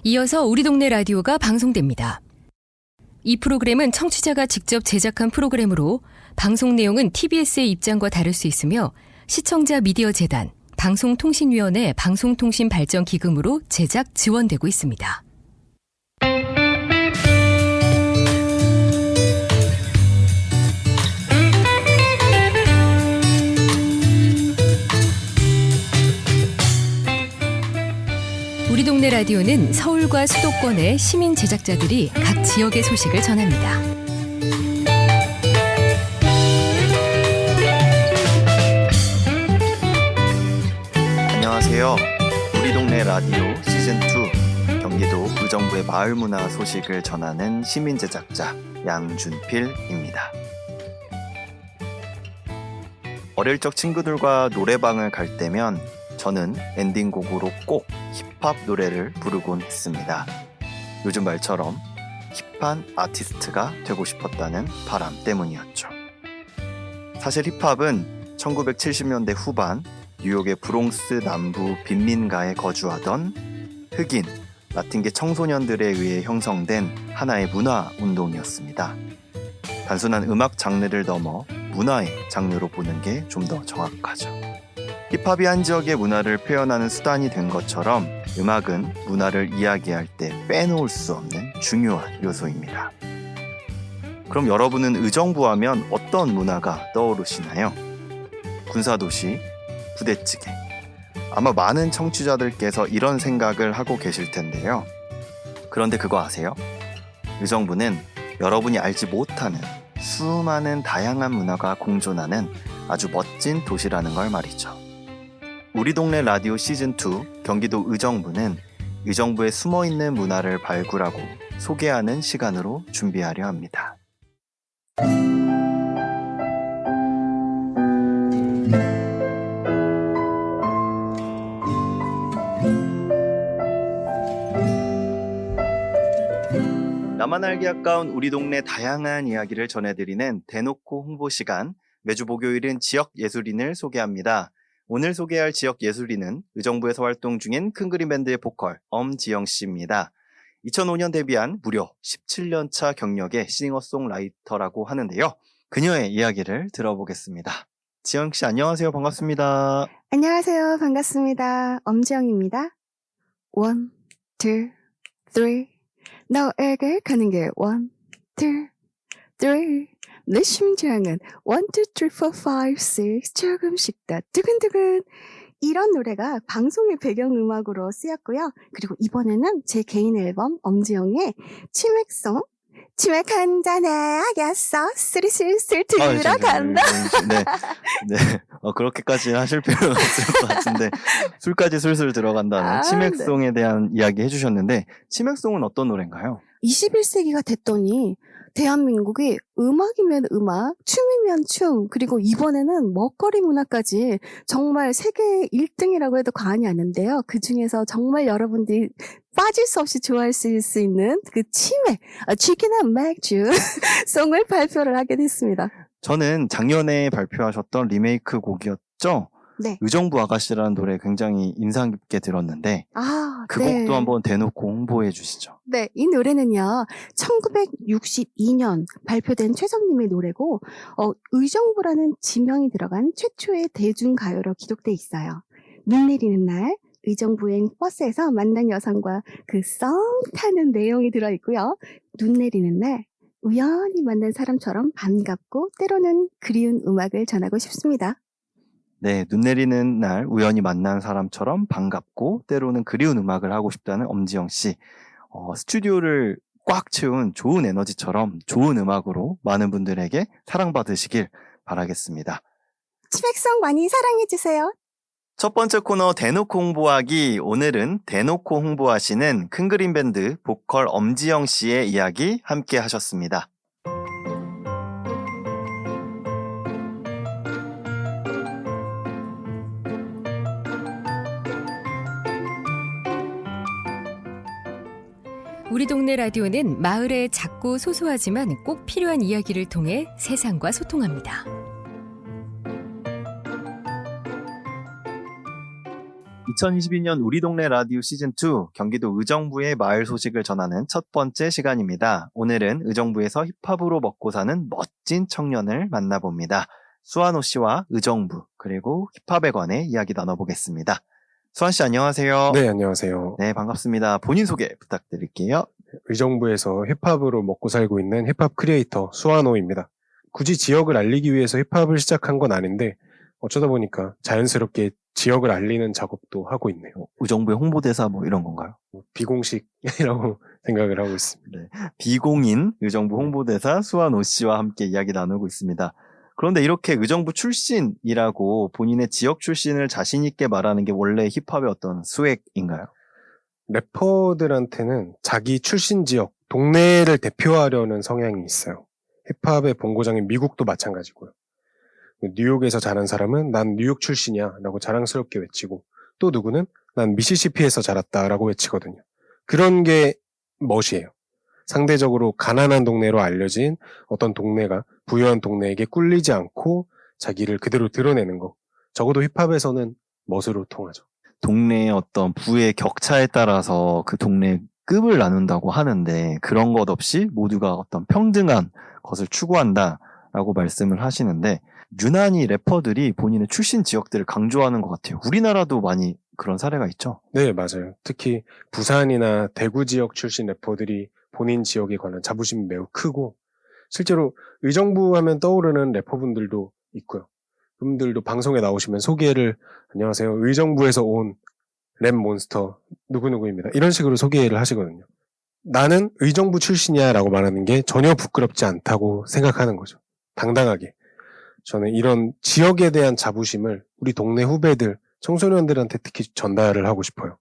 이어서 우리 동네 라디오가 방송됩니다. 이 프로그램은 청취자가 직접 제작한 프로그램으로 방송 내용은 TBS의 입장과 다를 수 있으며 시청자 미디어 재단, 방송통신위원회 방송통신발전기금으로 제작 지원되고 있습니다. 우리 동네 라디오는 서울과 수도권의 시민 제작자들이 각 지역의 소식을 전합니다. 안녕하세요. 우리 동네 라디오 시즌2 경기도 의정부의 마을문화 소식을 전하는 시민 제작자 양준필입니다. 어릴 적 친구들과 노래방을 갈 때면 저는 엔딩곡으로 꼭 힙합 노래를 부르곤 했습니다. 요즘 말처럼 힙한 아티스트가 되고 싶었다는 바람 때문이었죠. 사실 힙합은 1970년대 후반 뉴욕의 브롱스 남부 빈민가에 거주하던 흑인, 라틴계 청소년들에 의해 형성된 하나의 문화 운동이었습니다. 단순한 음악 장르를 넘어 문화의 장르로 보는 게 좀 더 정확하죠. 힙합이 한 지역의 문화를 표현하는 수단이 된 것처럼 음악은 문화를 이야기할 때 빼놓을 수 없는 중요한 요소입니다. 그럼 여러분은 의정부 하면 어떤 문화가 떠오르시나요? 군사도시, 부대찌개. 아마 많은 청취자들께서 이런 생각을 하고 계실 텐데요. 그런데 그거 아세요? 의정부는 여러분이 알지 못하는 수많은 다양한 문화가 공존하는 아주 멋진 도시라는 걸 말이죠. 우리 동네 라디오 시즌2 경기도 의정부는 의정부에 숨어있는 문화를 발굴하고 소개하는 시간으로 준비하려 합니다. 나만 알기 아까운 우리 동네 다양한 이야기를 전해드리는 대놓고 홍보 시간, 매주 목요일은 지역 예술인을 소개합니다. 오늘 소개할 지역 예술인은 의정부에서 활동 중인 큰그림 밴드의 보컬 엄지영 씨입니다. 2005년 데뷔한 무려 17년차 경력의 싱어송라이터라고 하는데요. 그녀의 이야기를 들어보겠습니다. 지영 씨 안녕하세요. 반갑습니다. 안녕하세요. 반갑습니다. 엄지영입니다. 1, 2, 3 너에게 가는 게 1, 2, 3 내 심장은 1, 2, 3, 4, 5, 6 조금씩 더 두근두근 이런 노래가 방송의 배경음악으로 쓰였고요. 그리고 이번에는 제 개인 앨범 엄지영의 치맥송 치맥 한 잔에 하겠어 술이 슬슬 들어간다. 네. 그렇게까지 하실 필요는 없을 것 같은데 술까지 술술 들어간다는 치맥송에 대한 이야기 해주셨는데 치맥송은 어떤 노래인가요? 21세기가 됐더니 대한민국이 음악이면 음악, 춤이면 춤, 그리고 이번에는 먹거리 문화까지 정말 세계 1등이라고 해도 과언이 아닌데요. 그 중에서 정말 여러분들이 빠질 수 없이 좋아할 수 있는 그 치맥, 치킨 앤 맥주 송을 발표를 하게 됐습니다. 저는 작년에 발표하셨던 리메이크 곡이었죠? 네. 의정부 아가씨라는 노래 굉장히 인상 깊게 들었는데 그 네. 곡도 한번 대놓고 홍보해 주시죠. 네, 이 노래는요 1962년 발표된 최성님의 노래고 의정부라는 지명이 들어간 최초의 대중가요로 기록돼 있어요. 눈 내리는 날 의정부행 버스에서 만난 여성과 그 썸 타는 내용이 들어있고요. 눈 내리는 날 우연히 만난 사람처럼 반갑고 때로는 그리운 음악을 전하고 싶습니다. 네, 눈 내리는 날 우연히 만난 사람처럼 반갑고 때로는 그리운 음악을 하고 싶다는 엄지영 씨. 스튜디오를 꽉 채운 좋은 에너지처럼 좋은 음악으로 많은 분들에게 사랑받으시길 바라겠습니다. 치맥송 많이 사랑해주세요. 첫 번째 코너 대놓고 홍보하기. 오늘은 대놓고 홍보하시는 큰그림 밴드 보컬 엄지영 씨의 이야기 함께 하셨습니다. 우리 동네 라디오는 마을의 작고 소소하지만 꼭 필요한 이야기를 통해 세상과 소통합니다. 2022년 우리 동네 라디오 시즌2 경기도 의정부의 마을 소식을 전하는 첫 번째 시간입니다. 오늘은 의정부에서 힙합으로 먹고 사는 멋진 청년을 만나봅니다. 수환호 씨와 의정부 그리고 힙합에 관해 이야기 나눠보겠습니다. 수환 씨 안녕하세요. 네, 안녕하세요. 네, 반갑습니다. 본인 소개 부탁드릴게요. 의정부에서 힙합으로 먹고 살고 있는 힙합 크리에이터 수환호입니다. 굳이 지역을 알리기 위해서 힙합을 시작한 건 아닌데 어쩌다 보니까 자연스럽게 지역을 알리는 작업도 하고 있네요. 의정부의 홍보대사 뭐 이런 건가요? 비공식이라고 생각을 하고 있습니다. 비공인 의정부 홍보대사 수환호 씨와 함께 이야기 나누고 있습니다. 그런데 이렇게 의정부 출신이라고 본인의 지역 출신을 자신 있게 말하는 게 원래 힙합의 어떤 스웩인가요? 래퍼들한테는 자기 출신 지역, 동네를 대표하려는 성향이 있어요. 힙합의 본고장인 미국도 마찬가지고요. 뉴욕에서 자란 사람은 난 뉴욕 출신이야 라고 자랑스럽게 외치고 또 누구는 난 미시시피에서 자랐다 라고 외치거든요. 그런 게 멋이에요. 상대적으로 가난한 동네로 알려진 어떤 동네가 부유한 동네에게 꿀리지 않고 자기를 그대로 드러내는 거. 적어도 힙합에서는 멋으로 통하죠. 동네의 어떤 부의 격차에 따라서 그 동네의 급을 나눈다고 하는데 그런 것 없이 모두가 어떤 평등한 것을 추구한다라고 말씀을 하시는데 유난히 래퍼들이 본인의 출신 지역들을 강조하는 것 같아요. 우리나라도 많이 그런 사례가 있죠. 네, 맞아요. 특히 부산이나 대구 지역 출신 래퍼들이 본인 지역에 관한 자부심이 매우 크고 실제로 의정부 하면 떠오르는 래퍼분들도 있고요. 그분들도 방송에 나오시면 소개를 안녕하세요. 의정부에서 온 랩 몬스터 누구누구입니다. 이런 식으로 소개를 하시거든요. 나는 의정부 출신이야 라고 말하는 게 전혀 부끄럽지 않다고 생각하는 거죠. 당당하게. 저는 이런 지역에 대한 자부심을 우리 동네 후배들, 청소년들한테 특히 전달을 하고 싶어요.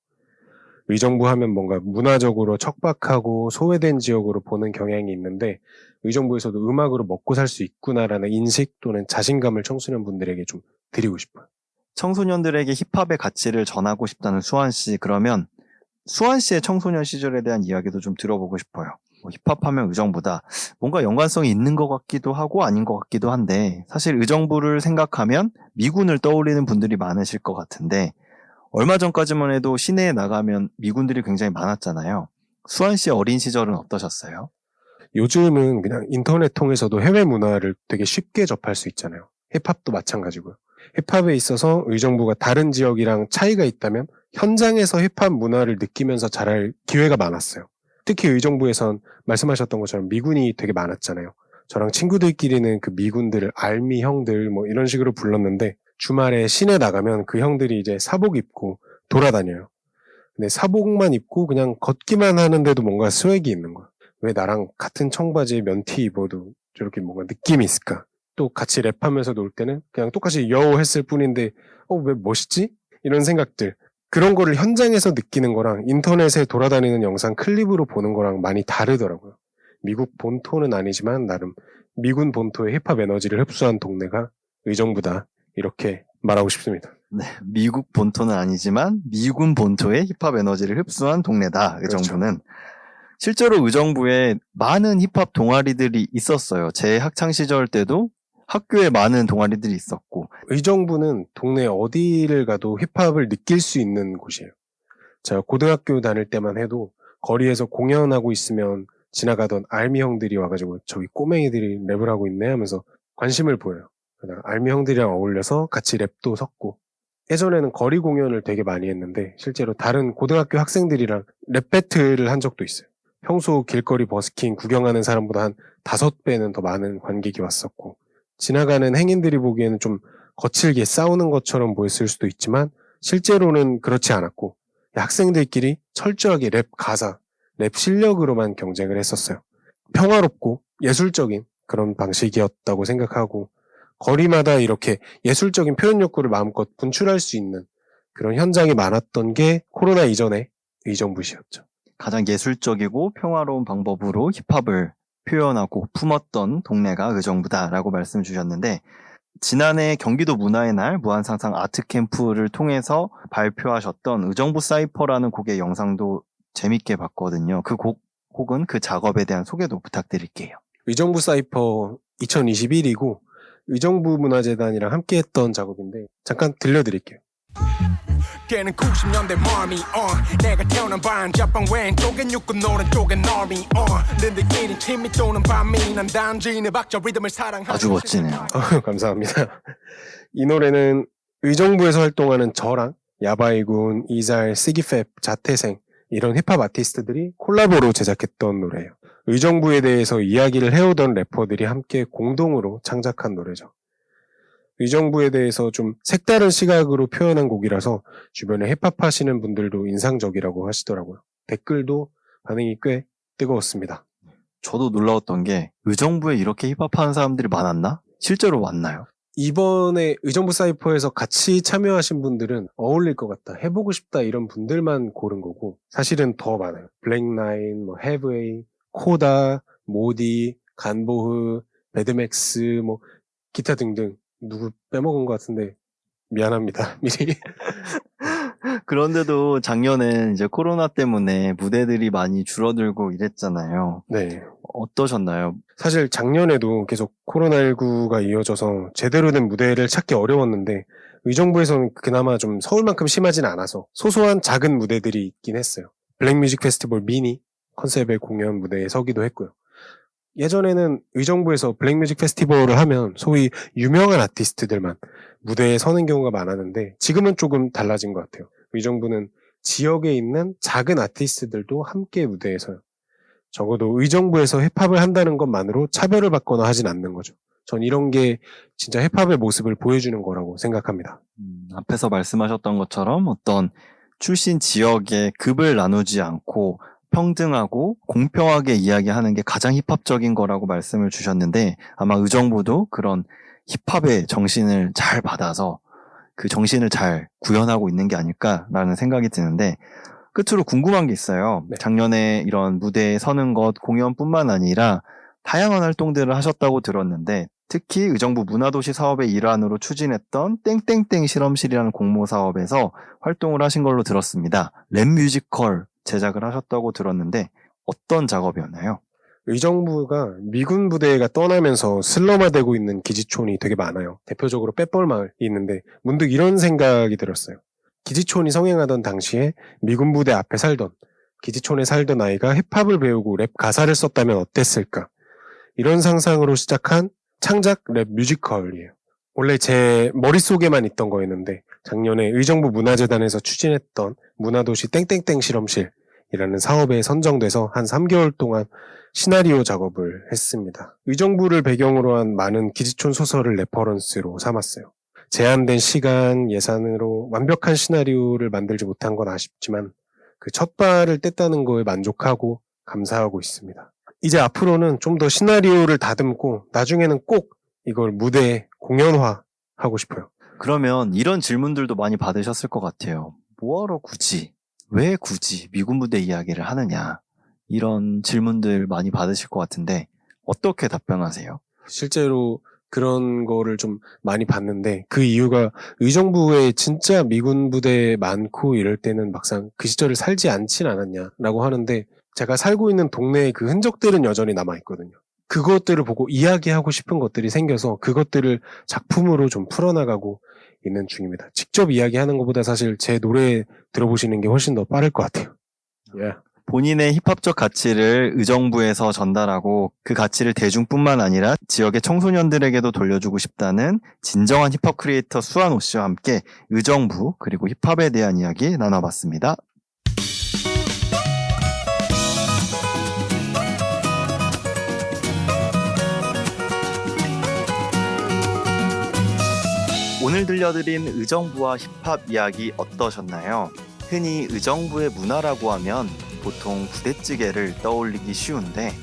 의정부 하면 뭔가 문화적으로 척박하고 소외된 지역으로 보는 경향이 있는데 의정부에서도 음악으로 먹고 살 수 있구나라는 인식 또는 자신감을 청소년분들에게 좀 드리고 싶어요. 청소년들에게 힙합의 가치를 전하고 싶다는 수환 씨, 그러면 수환 씨의 청소년 시절에 대한 이야기도 좀 들어보고 싶어요. 힙합하면 의정부다. 뭔가 연관성이 있는 것 같기도 하고 아닌 것 같기도 한데 사실 의정부를 생각하면 미군을 떠올리는 분들이 많으실 것 같은데 얼마 전까지만 해도 시내에 나가면 미군들이 굉장히 많았잖아요. 수환 씨의 어린 시절은 어떠셨어요? 요즘은 그냥 인터넷 통해서도 해외 문화를 되게 쉽게 접할 수 있잖아요. 힙합도 마찬가지고요. 힙합에 있어서 의정부가 다른 지역이랑 차이가 있다면 현장에서 힙합 문화를 느끼면서 자랄 기회가 많았어요. 특히 의정부에선 말씀하셨던 것처럼 미군이 되게 많았잖아요. 저랑 친구들끼리는 그 미군들을 알미 형들 뭐 이런 식으로 불렀는데 주말에 시내 나가면 그 형들이 이제 사복 입고 돌아다녀요. 근데 사복만 입고 그냥 걷기만 하는데도 뭔가 스웩이 있는 거야. 왜 나랑 같은 청바지에 면티 입어도 저렇게 뭔가 느낌이 있을까? 또 같이 랩하면서 놀 때는 그냥 똑같이 여우 했을 뿐인데 왜 멋있지? 이런 생각들. 그런 거를 현장에서 느끼는 거랑 인터넷에 돌아다니는 영상 클립으로 보는 거랑 많이 다르더라고요. 미국 본토는 아니지만 나름 미군 본토의 힙합 에너지를 흡수한 동네가 의정부다. 이렇게 말하고 싶습니다. 네, 미국 본토는 아니지만 미군 본토의 힙합 에너지를 흡수한 동네다. 의정부는. 그렇죠. 실제로 의정부에 많은 힙합 동아리들이 있었어요. 제 학창 시절 때도 학교에 많은 동아리들이 있었고 의정부는 동네 어디를 가도 힙합을 느낄 수 있는 곳이에요. 제가 고등학교 다닐 때만 해도 거리에서 공연하고 있으면 지나가던 알미 형들이 와가지고 저기 꼬맹이들이 랩을 하고 있네 하면서 관심을 보여요. 알미 형들이랑 어울려서 같이 랩도 섞고 예전에는 거리 공연을 되게 많이 했는데 실제로 다른 고등학교 학생들이랑 랩 배틀을 한 적도 있어요. 평소 길거리 버스킹 구경하는 사람보다 한 5배는 더 많은 관객이 왔었고 지나가는 행인들이 보기에는 좀 거칠게 싸우는 것처럼 보였을 수도 있지만 실제로는 그렇지 않았고 학생들끼리 철저하게 랩 가사, 랩 실력으로만 경쟁을 했었어요. 평화롭고 예술적인 그런 방식이었다고 생각하고 거리마다 이렇게 예술적인 표현 욕구를 마음껏 분출할 수 있는 그런 현장이 많았던 게 코로나 이전의 의정부시였죠. 가장 예술적이고 평화로운 방법으로 힙합을 표현하고 품었던 동네가 의정부다라고 말씀 주셨는데 지난해 경기도 문화의 날 무한상상 아트캠프를 통해서 발표하셨던 의정부 사이퍼라는 곡의 영상도 재밌게 봤거든요. 그 곡은 그 작업에 대한 소개도 부탁드릴게요. 의정부 사이퍼 2021이고 의정부 문화재단이랑 함께 했던 작업인데 잠깐 들려드릴게요. 걔는 90년대 mommy 내가 태어난 반자방 왼쪽엔 육군 오른쪽엔 army 너희들끼리 팀이 도는 밤이 난 단지 내 박자 리듬을 사랑하는 아주 멋지네요. 감사합니다. 이 노래는 의정부에서 활동하는 저랑 야바이군, 이잘, 시기팹, 자태생 이런 힙합 아티스트들이 콜라보로 제작했던 노래예요. 의정부에 대해서 이야기를 해오던 래퍼들이 함께 공동으로 창작한 노래죠. 의정부에 대해서 좀 색다른 시각으로 표현한 곡이라서 주변에 힙합 하시는 분들도 인상적이라고 하시더라고요. 댓글도 반응이 꽤 뜨거웠습니다. 저도 놀라웠던 게 의정부에 이렇게 힙합하는 사람들이 많았나? 실제로 많나요? 이번에 의정부 사이퍼에서 같이 참여하신 분들은 어울릴 것 같다, 해보고 싶다 이런 분들만 고른 거고 사실은 더 많아요. 블랙나인, 헤브웨이, 코다, 모디, 간보흐, 배드맥스, 기타 등등 누구 빼먹은 것 같은데 미안합니다. 미리. 그런데도 작년엔 이제 코로나 때문에 무대들이 많이 줄어들고 이랬잖아요. 네. 어떠셨나요? 사실 작년에도 계속 코로나19가 이어져서 제대로 된 무대를 찾기 어려웠는데 의정부에서는 그나마 좀 서울만큼 심하진 않아서 소소한 작은 무대들이 있긴 했어요. 블랙뮤직 페스티벌 미니 컨셉의 공연 무대에 서기도 했고요. 예전에는 의정부에서 블랙뮤직 페스티벌을 하면 소위 유명한 아티스트들만 무대에 서는 경우가 많았는데 지금은 조금 달라진 것 같아요. 의정부는 지역에 있는 작은 아티스트들도 함께 무대에 서요. 적어도 의정부에서 힙합을 한다는 것만으로 차별을 받거나 하진 않는 거죠. 전 이런 게 진짜 힙합의 모습을 보여주는 거라고 생각합니다. 앞에서 말씀하셨던 것처럼 어떤 출신 지역의 급을 나누지 않고 평등하고 공평하게 이야기하는 게 가장 힙합적인 거라고 말씀을 주셨는데 아마 의정부도 그런 힙합의 정신을 잘 받아서 그 정신을 잘 구현하고 있는 게 아닐까라는 생각이 드는데 끝으로 궁금한 게 있어요. 네. 작년에 이런 무대에 서는 것, 공연뿐만 아니라 다양한 활동들을 하셨다고 들었는데 특히 의정부 문화도시 사업의 일환으로 추진했던 땡땡땡 실험실이라는 공모 사업에서 활동을 하신 걸로 들었습니다. 랩 뮤지컬 제작을 하셨다고 들었는데 어떤 작업이었나요? 의정부가 미군 부대가 떠나면서 슬럼화되고 있는 기지촌이 되게 많아요. 대표적으로 빼뻘마을이 있는데 문득 이런 생각이 들었어요. 기지촌이 성행하던 당시에 미군 부대 앞에 살던 기지촌에 살던 아이가 힙합을 배우고 랩 가사를 썼다면 어땠을까? 이런 상상으로 시작한 창작 랩 뮤지컬이에요. 원래 제 머릿속에만 있던 거였는데 작년에 의정부 문화재단에서 추진했던 문화도시 땡땡땡 실험실이라는 사업에 선정돼서 한 3개월 동안 시나리오 작업을 했습니다. 의정부를 배경으로 한 많은 기지촌 소설을 레퍼런스로 삼았어요. 제한된 시간, 예산으로 완벽한 시나리오를 만들지 못한 건 아쉽지만 그 첫 발을 뗐다는 거에 만족하고 감사하고 있습니다. 이제 앞으로는 좀 더 시나리오를 다듬고 나중에는 꼭 이걸 무대에 공연화하고 싶어요. 그러면 이런 질문들도 많이 받으셨을 것 같아요. 뭐하러 굳이, 왜 굳이 미군 부대 이야기를 하느냐 이런 질문들 많이 받으실 것 같은데 어떻게 답변하세요? 실제로 그런 거를 좀 많이 봤는데 그 이유가 의정부에 진짜 미군 부대 많고 이럴 때는 막상 그 시절을 살지 않진 않았냐라고 하는데 제가 살고 있는 동네의 그 흔적들은 여전히 남아있거든요. 그것들을 보고 이야기하고 싶은 것들이 생겨서 그것들을 작품으로 좀 풀어나가고 있는 중입니다. 직접 이야기하는 것보다 사실 제 노래 들어보시는 게 훨씬 더 빠를 것 같아요. Yeah. 본인의 힙합적 가치를 의정부에서 전달하고 그 가치를 대중뿐만 아니라 지역의 청소년들에게도 돌려주고 싶다는 진정한 힙합 크리에이터 수환호 씨와 함께 의정부 그리고 힙합에 대한 이야기 나눠봤습니다. 오늘 들려드린 의정부와 힙합 이야기 어떠셨나요? 흔히 의정부의 문화라고 하면 보통 부대찌개를 떠올리기 쉬운데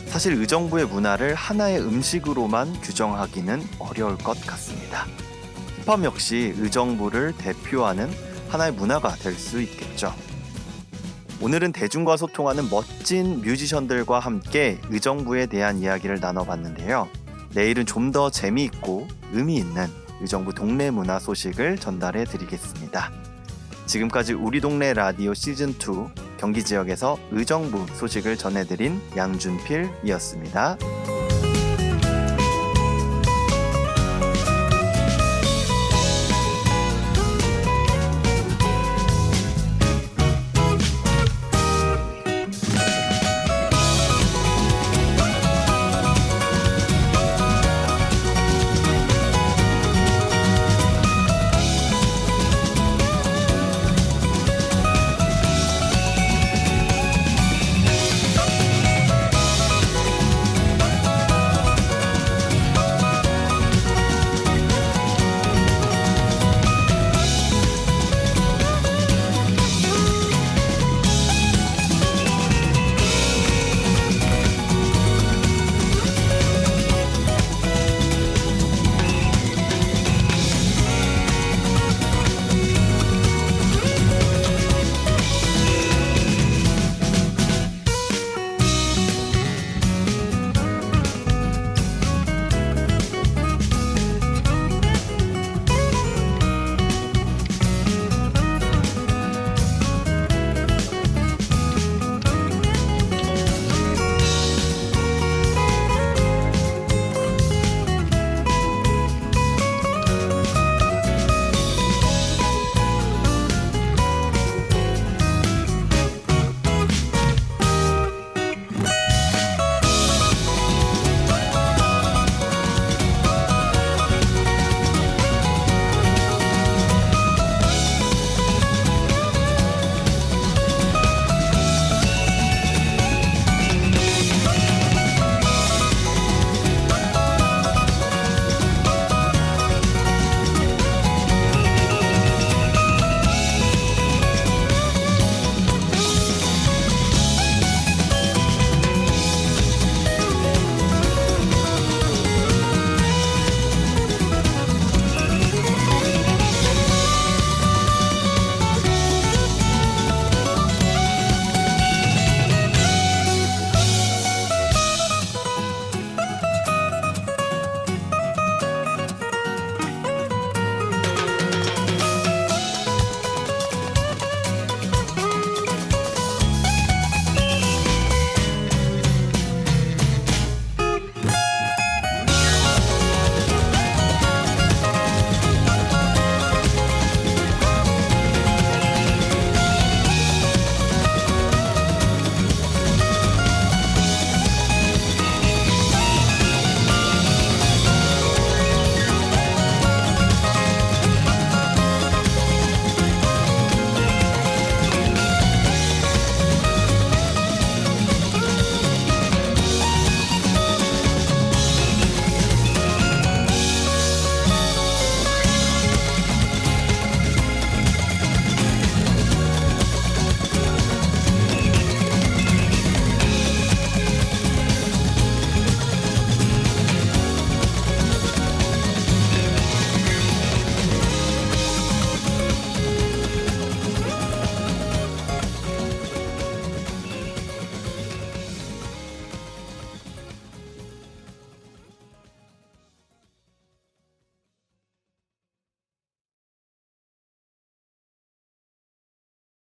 사실 의정부의 문화를 하나의 음식으로만 규정하기는 어려울 것 같습니다. 힙합 역시 의정부를 대표하는 하나의 문화가 될 수 있겠죠. 오늘은 대중과 소통하는 멋진 뮤지션들과 함께 의정부에 대한 이야기를 나눠봤는데요. 내일은 좀 더 재미있고 의미 있는 의정부 동네 문화 소식을 전달해 드리겠습니다. 지금까지 우리 동네 라디오 시즌2 경기 지역에서 의정부 소식을 전해드린 양준필이었습니다.